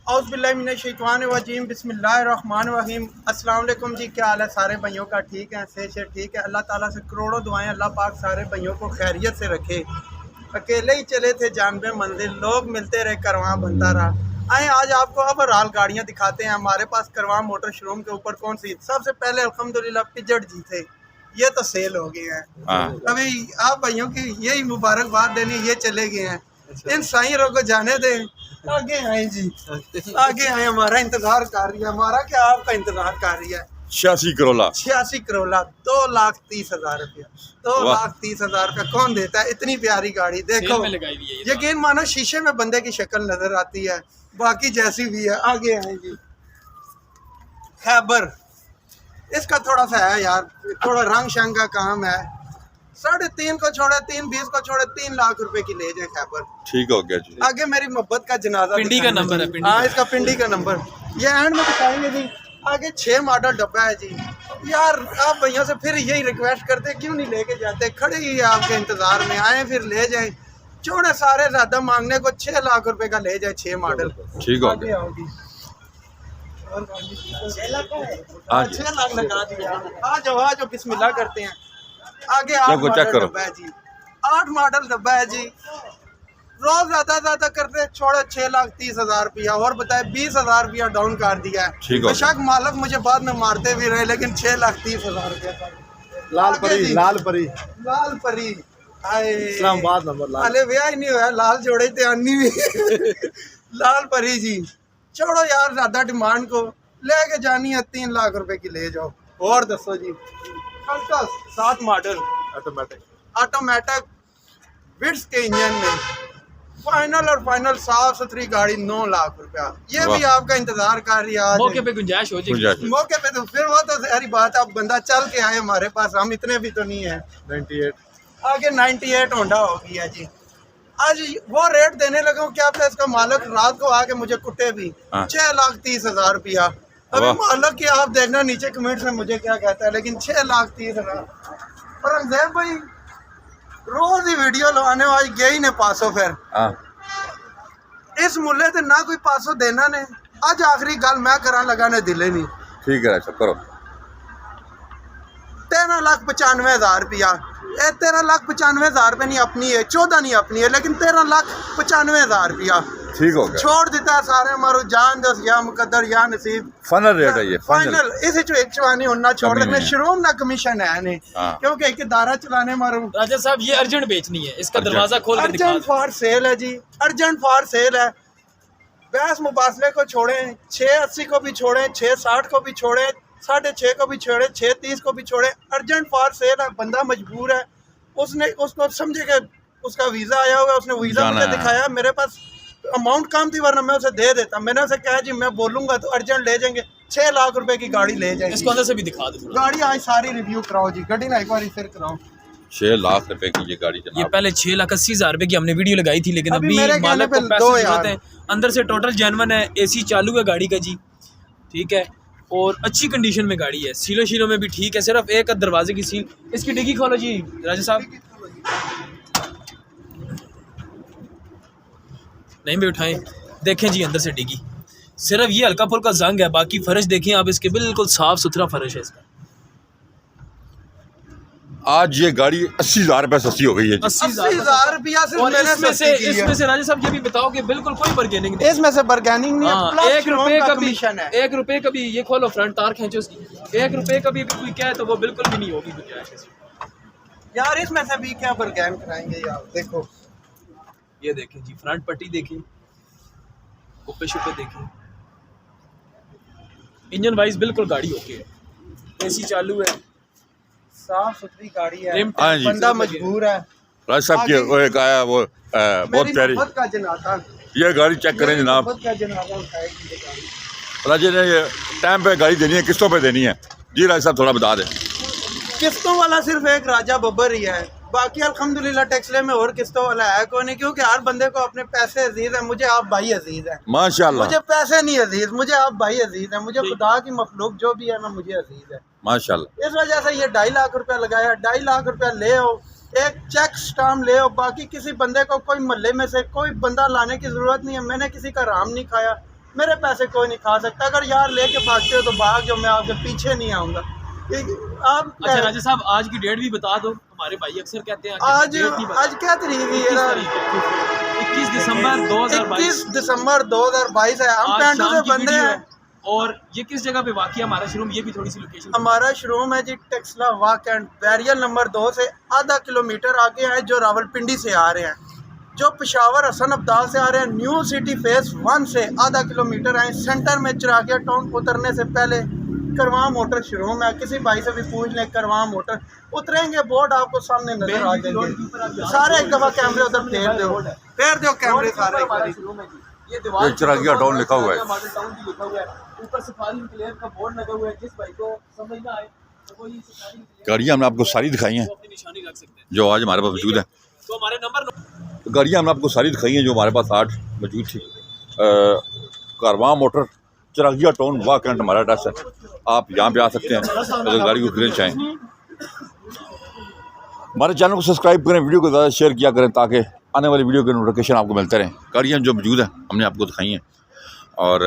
औज़ुबिल्लाहिमिनश्शैतानिर्रजीम बिस्मिल्लाहिर्रहमानिर्रहीम। अस्सलाम वालेकुम जी, क्या हाल है सारे भाइयों का? ठीक है, से ठीक है। अल्लाह ताला से करोड़ों दुआएं, अल्लाह पाक सारे भाइयों को खैरियत से रखे। अकेले ही चले थे जानबे मंजिल, लोग मिलते रहे, करवां बनता रहा। आए आज आपको ओवरऑल गाड़ियाँ दिखाते हैं हमारे पास करवां मोटर शोरूम के ऊपर कौन सी। सबसे पहले अल्हम्दुलिल्लाह पिजट जी थे, ये तो सेल हो गए हैं। अभी आप भाइयों की यही मुबारकबाद देनी, ये चले गए हैं। इन साइरों को जाने दें, आगे आए जी, आगे आए। हमारा इंतजार कर रही है, हमारा क्या आपका इंतजार कर रही है। 86 करोला 2,30,000 रुपया, 2,30,000 का कौन देता है इतनी प्यारी गाड़ी? देखो यकीन मानो शीशे में बंदे की शक्ल नजर आती है, बाकी जैसी भी है। आगे आए जी, खैबर, इसका थोड़ा सा है यार, थोड़ा रंग शंग का काम है। 3.5 को छोड़े, 3.20 को छोड़े, 3 लाख रुपए की ले जाए खैबर। ठीक हो गया जी। आगे मेरी मोहब्बत का जनाजा, पिंडी का नंबर है, हाँ इसका पिंडी का नंबर ये एंड में दिखाएंगे जी। आगे 6 मॉडल डब्बा है जी। यार आप भैया से फिर यही रिक्वेस्ट करते, क्यों नहीं लेके जाते? खड़े ही आपके इंतजार में, आए फिर ले जाए। चौड़े सारे ज्यादा मांगने को 6 लाख रुपए का ले जाए, 6 मॉडल। ठीक हो गया। 6 लाख लगा दिया। आ जाओ बिस्मिल्लाह करते हैं। आगे 8 चेक करो डब्बा है जी, 8 मॉडल डब्बा है जी। रोज ज्यादा करते छोड़े 6,30,000 रुपया, और बताए 20,000 रुपया डाउन कर दिया है। बेशक मालक मुझे बाद में मारते भी रहे, लेकिन 6,30,000 रुपया। लाल परी इस्लामाबाद नंबर, अरे ब्याह ही नहीं हुआ, लाल जोड़े थे आनी भी लाल परी जी। छोड़ो यार ज्यादा डिमांड को, लेके जानी है 3 लाख रुपए की ले जाओ। और दसो जी, 7 मॉडल ऑटोमेटिक बिट्स के इंजन में, फाइनल और फाइनल साफ सुथरी गाड़ी, 9 लाख रुपया। ये भी आपका इंतजार कर रही है। मौके पे गुंजाइश हो जाएगी, मौके पे तो फिर वो तो सारी बात, आप बंदा चल के आए हमारे पास, हम इतने भी तो नहीं है। 98 आगे 98 होंडा हो गया जी। आज वो रेट देने लगा हूँ, क्या पता इसका मालिक रात को आके मुझे कुटे भी। 6,30,000 रुपया। अभी मालिक की आप देखना नीचे कमेंट्स में मुझे क्या कहता है, लेकिन 6,30,000। और अंजैब भाई रोज ही वीडियो लगाने वाली गई ने पासो, फिर इस मुल्ले ते ना कोई पासो देना ने। आज आखिरी गल मैं करा लगा ने दिले नहीं। ठीक है, करो 13,95,000 रुपया। 13,95,000 रुपये नहीं अपनी है, 14 नहीं अपनी है, लेकिन 13,95,000 रुपया ठीक हो गया। छोड़ देता सारे हमारो जान दस, या मुकद्दर या नसीब। फाइनल रेट है ये, फाइनल इस एक चवानी होना छोड़ देने शुरू ना कमीशन है ने, क्योंकि एक दारा चलाने मारो। राजा साहब ये अर्जेंट बेचनी है, इसका दरवाजा खोल के दिखा। अर्जेंट फॉर सेल है जी, अर्जेंट फॉर सेल है। बहस मुबासले को छोड़े, 680 को भी छोड़े, 660 को भी छोड़े, 6.5 को भी छोड़े, 630 को भी छोड़े। अर्जेंट फॉर सेल है, बंदा मजबूर है, उसने उसको समझे कि उसका वीजा आया हुआ है, उसने वीजा मुझे दिखाया, मेरे पास अमाउंट कम थी वरना मैं उसे दे देता। मैंने उसे कहा जी मैं बोलूंगा तो अर्जेंट ले जाएंगे, 6 लाख रुपए की गाड़ी ले जाएंगे। इसको अंदर से भी दिखा दो गाड़ी। आज सारी रिव्यू कराओ जी, गाड़ी ना एक बार फिर कराओ। 6 लाख रुपए की ये गाड़ी ये पहले 6,80,000 रुपए की हमने वीडियो लगाई थी, लेकिन अभी मालिक को पैसे जरूरत है। अंदर से टोटल जेन्युइन है, AC चालू है गाड़ी का जी, ठीक है, और अच्छी कंडीशन में गाड़ी है। सीलों में भी ठीक है, सिर्फ एक दरवाजे की सील। इसकी डिग्गी खोलो जी राजा साहब, नहीं भी उठाएं, देखें जी अंदर से डिग्गी। सिर्फ ये हल्का फुल्का जंग है, बाकी फर्श देखें आप, इसके बिल्कुल साफ सुथरा फर्श है इसका। आज ये गाड़ी 80,000 रुपए सस्ती हो गई है। 80,000 रुपया इसमें से राजा साहब ये भी बताओ कि बिल्कुल कोई बार्गेनिंग नहीं, इसमें से बार्गेनिंग नहीं है। 1 रुपए का कमीशन है, 1 रुपए का भी। ये खोलो फ्रंट तार खींचो उसकी, 1 रुपए का भी कोई क्या है तो वो बिल्कुल भी नहीं होगी गुंजाइश यार। इसमें से भी क्या बार्गेन कराएंगे यार? देखो ये देखें जी, फ्रंट पट्टी देखें, कुप्पे शुप्पे देखें, इंजन वाइज बिल्कुल गाड़ी ओके है, AC चालू है, साफ सुथरी गाड़ी है, हाँ जी, बंदा मजबूर है। राज साहब की वो एक आया वो बहुत प्यारी का जनाजा, ये गाड़ी चेक करें जनाब। राजे ने ये टाइम पे गाड़ी देनी है, किस्तों पे देनी है जी? राज साहब थोड़ा बता दें। किस्तों वाला सिर्फ एक राजा बब्बर ही है, बाकी अल्हम्दुलिल्लाह टैक्सले में और किस्तों वाला है कौन है, क्योंकि हर बंदे को अपने पैसे अजीज है। मुझे आप भाई अजीज है, माशाल्लाह। मुझे पैसे नहीं अजीज, मुझे आप भाई अजीज है। मुझे खुदा की मखलूक जो भी है ना, मुझे अजीज है माशाल्लाह। इस वजह से ये 2.5 लाख रुपया लगाया। 2.5 लाख रुपया ले आओ, एक चेक स्टाम्प ले आओ। बाकी किसी बंदे को कोई मोहल्ले में से कोई बंदा लाने की जरूरत नहीं है। मैंने किसी का राम नहीं खाया, मेरे पैसे कोई नहीं खा सकता। अगर यार लेके भागते हो तो भाग जाओ, मैं आपके पीछे नहीं आऊँगा। आप अच्छा राजा साहब, आज की डेट भी बता दो, हमारे भाई अक्सर कहते हैं आज क्या तारीख है? 21 दिसंबर 2022। 21 दिसंबर 2022 है। हम पेंडू से बंदे हैं। और ये किस जगह पे वाक़या हमारा शोरूम, ये भी थोड़ी सी लोकेशन। हमारा शोरूम है जी टेक्सला वाक एंड बैरियल नंबर 2 से आधा किलोमीटर आगे हैं, जो रावलपिंडी से आ रहे हैं, जो पेशावर हसन अब्दाल से आ रहे हैं, न्यू सिटी फेस 1 से आधा किलोमीटर आए। सेंटर में चिरागिया टाउन उतरने से पहले करवां मोटर शोरूम है। किसी भाई से भी पूछ लें, करवां मोटर उतरेंगे, बोर्ड आपको सामने नजर आ जाएंगे। सारे एक दफ़ा कैमरे उधर फेर दो कैमरे सारे। ये चिरागिया टाउन लिखा हुआ है, मॉडल टाउन भी लिखा हुआ है, ऊपर सफारी इंक्लेव का बोर्ड लगा हुआ है। जिस भाई को समझ ना आए तो वो ये सफारी इंक्लेव गाड़ियाँ हमने आपको सारी दिखाई हैं अपनी निशानी रख सकते हैं, जो आज हमारे पास मौजूद है। तो हमारे नंबर गाड़ियाँ हमने आपको सारी दिखाई हैं जो हमारे पास आज मौजूद थी। कारवां मोटर चिरागिया टाउन वाक एंड हमारा एड्रेस है। आप यहाँ पे आ सकते हैं अगर गाड़ी को खरीदना चाहें। हमारे चैनल को सब्सक्राइब करें, वीडियो को ज़्यादा शेयर किया करें ताकि आने वाली वीडियो के नोटिफिकेशन आपको मिलते रहें। गाड़ियाँ जो मौजूद है हमने आपको दिखाई हैं। और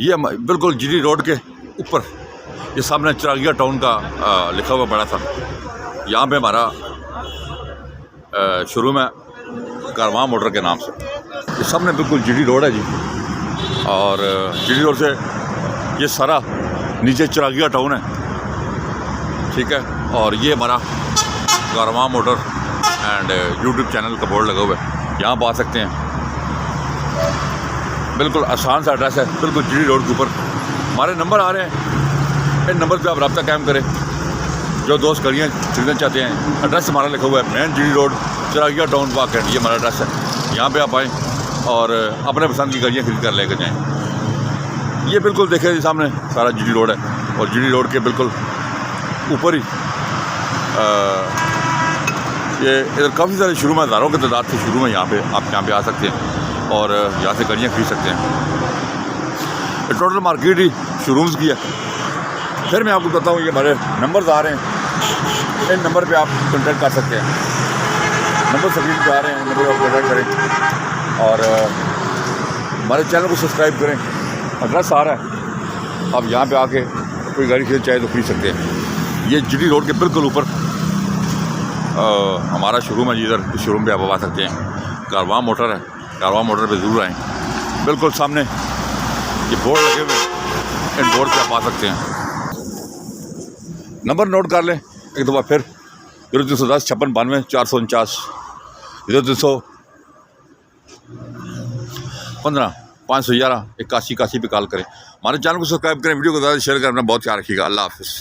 ये बिल्कुल जीडी रोड के ऊपर ये सामने चिरागिया टाउन का लिखा हुआ बड़ा था। यहाँ पे हमारा शोरूम है कारवां मोटर के नाम से। ये सामने बिल्कुल जीडी रोड है जी, और जीडी रोड से ये सारा नीचे चिरागिया टाउन है, ठीक है। और ये हमारा कारवां मोटर एंड यूट्यूब चैनल का बोर्ड लगा हुआ है, यहाँ पर आ सकते हैं। बिल्कुल आसान सा एड्रेस है, बिल्कुल जीडी रोड के ऊपर। हमारे नंबर आ रहे हैं, इन नंबर पे आप रब्ता कायम करें जो दोस्त गाड़ियाँ खरीदना चाहते हैं। एड्रेस हमारा लिखा हुआ है main GD road Chiragiya town walk end, ये हमारा एड्रेस है। यहाँ पे आप आएँ और अपने पसंद की गाड़ियाँ खरीद कर लेकर जाएँ। ये बिल्कुल देखें जी सामने सारा जीडी रोड है, और जीडी रोड के बिल्कुल ऊपर ही ये इधर काफ़ी सारे शुरू में हज़ारों की तादाद से शुरू में यहाँ पे आप यहाँ पे आ सकते हैं और यहाँ से गाड़ियाँ खरीद सकते हैं। टोटल मार्केट ही शोरूम्स की है। फिर मैं आपको बताता हूँ, ये हमारे नंबर्स आ रहे हैं, इन नंबर पे आप कॉन्टैक्ट कर सकते हैं। नंबर स्क्रीन पे आ रहे हैं, नंबर पर आप कॉन्टैक्ट करें और हमारे चैनल को सब्सक्राइब करें। एड्रेस आ रहा है, आप यहाँ पे आके कोई गाड़ी खरीद चाहे तो खरीद सकते हैं। ये जीडी रोड के बिल्कुल ऊपर हमारा शोरूम है जी, इधर इस शोरूम पे आप आ सकते हैं। कारवां मोटर है, कारवां मोटर पे ज़रूर आएँ। बिल्कुल सामने ये बोर्ड लगे हुए, इन बोर्ड पे आप आ सकते हैं। नंबर नोट कर लें एक दफ़ा फिर, 0310 56 92 449, 0315 511 81 81 पे कॉल करें। हमारे चैनल को सब्सक्राइब करें, वीडियो को ज़्यादा शेयर करें। अपना बहुत ख्याल रखिएगा। अल्लाह हाफ़िज़।